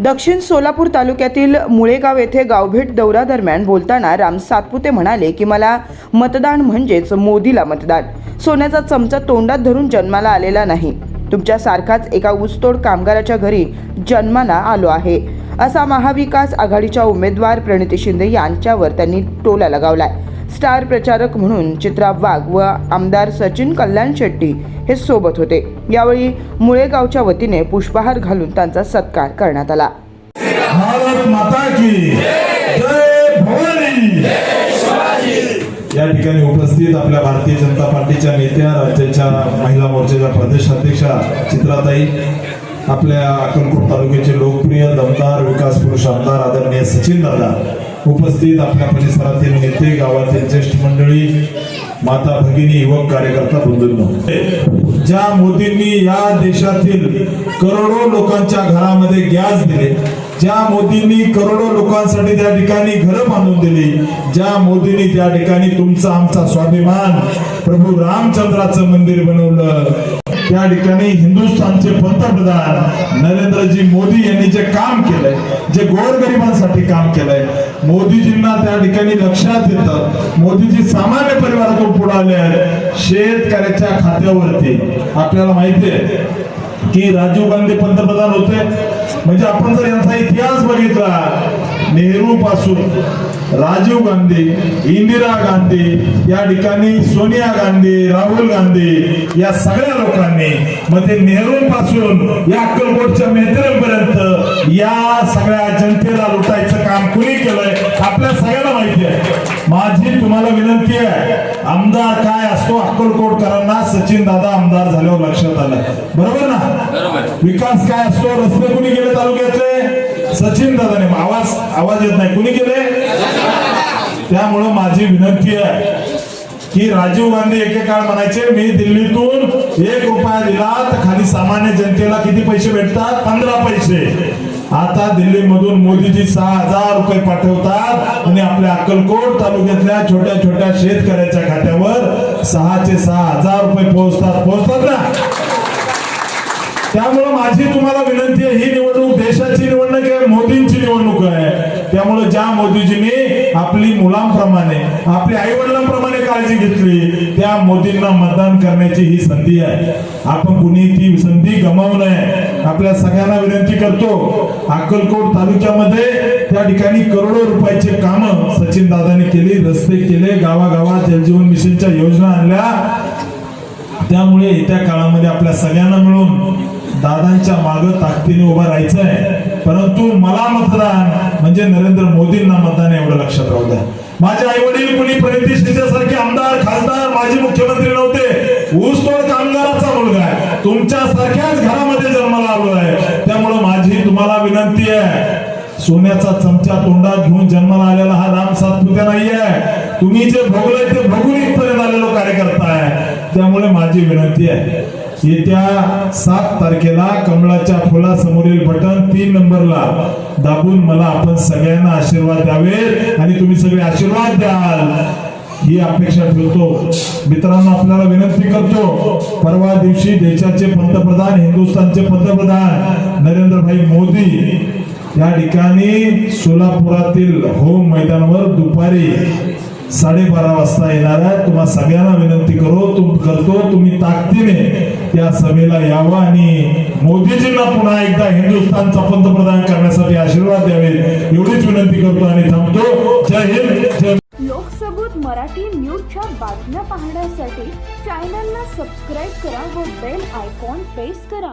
दक्षिण सोलापूर तालुक्यातील मुळेगाव येथे गावभेट दौरा दरम्यान बोलताना राम सातपुते म्हणाले की मला मतदान म्हणजेच मोदीला मतदान. सोन्याचा चमचा तोंडात धरून जन्माला आलेला नाही. तुमच्यासारखाच एका ऊसतोड कामगाराच्या घरी जन्माला आलो आहे, असा महाविकास आघाडीच्या उमेदवार प्रणिती शिंदे यांच्यावर त्यांनी टोला लगावलाय. स्टार प्रचारक म्हणून चित्रा वाघ व आमदार सचिन कल्याण शेट्टी हे सोबत होते. यावेळी मुळेगावच्या वतीने पुष्पहार घालून त्यांचा सत्कार करण्यात आला. भारत माता की जय भवानी. या ठिकाणी उपस्थित आपल्या भारतीय जनता पार्टीच्या नेत्या, राज्याच्या महिला मोर्चाच्या प्रदेशाध्यक्षा चित्राताई, आपल्या अक्कलकोट तालुक्याचे लोकप्रिय दमदार विकास पुरुष आमदार आदरणीय सचिन दादा, उपस्थित आपल्या परिसरातील नेते, गावातील ज्येष्ठ मंडळी, माता भगिनी, युवक कार्यकर्ता बंधूंनो, ज्या मोदींनी या देशातील करोडो लोकांच्या घरामध्ये गॅस दिले, ज्या मोदींनी करोडो लोकांसाठी त्या ठिकाणी घरं बांधून दिली, ज्या मोदींनी त्या ठिकाणी तुमचा आमचा स्वाभिमान प्रभू रामचंद्राचं मंदिर बनवलं, त्या ठिकाणी हिंदुस्थानचे पंतप्रधान नरेंद्रजी मोदी यांनी जे काम केलंय, जे गोरगरिबांसाठी काम केलंय, मोदीजींना त्या ठिकाणी लक्षात येतं. मोदीजी सामान्य परिवारातून पुढे आले आहेत. शेतकऱ्याच्या खात्यावरती आपल्याला माहिती आहे की राजीव गांधी पंतप्रधान होते, म्हणजे आपण जर यांचा इतिहास बघितला, नेहरू पासून राजीव गांधी, इंदिरा गांधी, या ठिकाणी सोनिया गांधी, राहुल गांधी, या सगळ्या लोकांनी, मग ते नेहरूंपासून या अक्कलकोटच्या मेहतरपर्यंत या सगळ्या जनतेला लुटायचं काम कुणी केलंय आपल्या सगळ्यांना माहिती आहे. माझी तुम्हाला विनंती आहे, आमदार काय असतो अक्कलकोटकरांना सचिन दादा आमदार झाल्यावर लक्षात आलं, बरोबर ना? विकास काय असतो, रस्ते कुणी केले तालुक्यातले? सचिन दादाने. आवाज येत नाही, कुणी केले? त्यामुळे माझी विनंती आहे की राजीव गांधी एकेकाळ म्हणायचे, मी दिल्लीतून 1 रुपया दिला तर खाली सामान्य जनतेला किती पैसे भेटतात? 15 पैसे. आता दिल्लीमधून मोदीजी 6000 रुपये पाठवतात आणि आपल्या अक्कलकोट तालुक्यातल्या छोट्या छोट्या शेतकऱ्याच्या खात्यावर 6,000 रुपये पोहोचतात ना. त्यामुळे माझी तुम्हाला विनंती आहे, ही निवडणूक देशाची निवडणूक आहे, मोदींची निवडणूक आहे. त्यामुळे ज्या मोदीजींनी आपली मुलांप्रमाणे, आपल्या आई वडिलांप्रमाणे काळजी घेतली, त्या मोदींना मतदान करण्याची ही संधी आहे. आपण कुणी ती संधी गमावू नये. आपल्या सगळ्यांना विनंती करतो, अक्कलकोट तालुक्यामध्ये त्या ठिकाणी करोडो रुपयाचे काम सचिन दादांनी केली, रस्ते केले, गावागावात जलजीवन मिशनच्या योजना आणल्या. त्यामुळे येत्या काळामध्ये आपल्या सगळ्यांना मिळून दादांच्या मागे ताकदीने उभा राहायचं आहे. परंतु मला मतदान म्हणजे नरेंद्र मोदींना मतदान, एवढं लक्षात राहू द्या. माझे आई वडील कुणी प्रणिती शिंदे सारखे आमदार, खासदार, माजी मुख्यमंत्री नव्हते. ऊसतोड कामगाराचा मुलगा आहे, तुमच्या सारख्याच घरामध्ये जन्माला आलो आहे. त्यामुळे माझी तुम्हाला विनंती आहे, सोन्याचा चमचा तोंडात घेऊन जन्माला आलेला हा राम सातपुते नाहीये. तुम्ही जे भोगलंय ते भोगून इथपर्यंत आलेलो कार्यकर्ता आहे. त्यामुळे माझी विनंती आहे, येत्या 7 तारखेला कमळाच्या फुलासमोरील बटन 3 नंबरला दाबून मला आपण सगळ्यांना आशीर्वाद द्यावे आणि तुम्ही सगळे आशीर्वाद द्याल ही अपेक्षा ठेवतो. मित्रांनो, आपल्याला विनंती करतो, परवा दिवशी देशाचे पंतप्रधान, हिंदुस्थानचे पंतप्रधान नरेंद्रभाई मोदी या ठिकाणी सोलापुरातील होम मैदानावर दुपारी 12:30 वाजता येणार आहे. तुम्हा सगळ्यांना विनंती करतो, तुम्ही ताकदीने त्या सभेला यावं आणि मोदीजींना पुन्हा एकदा हिंदुस्थानचा पंतप्रधान करण्यासाठी आशीर्वाद द्यावे, एवढीच विनंती करतो आणि थांबतो. जय हिंद, जय. लोकसबूत मराठी न्यूजच्या बातम्या पाहण्यासाठी चॅनलला सबस्क्राईब करा व बेल आयकॉन प्रेस करा.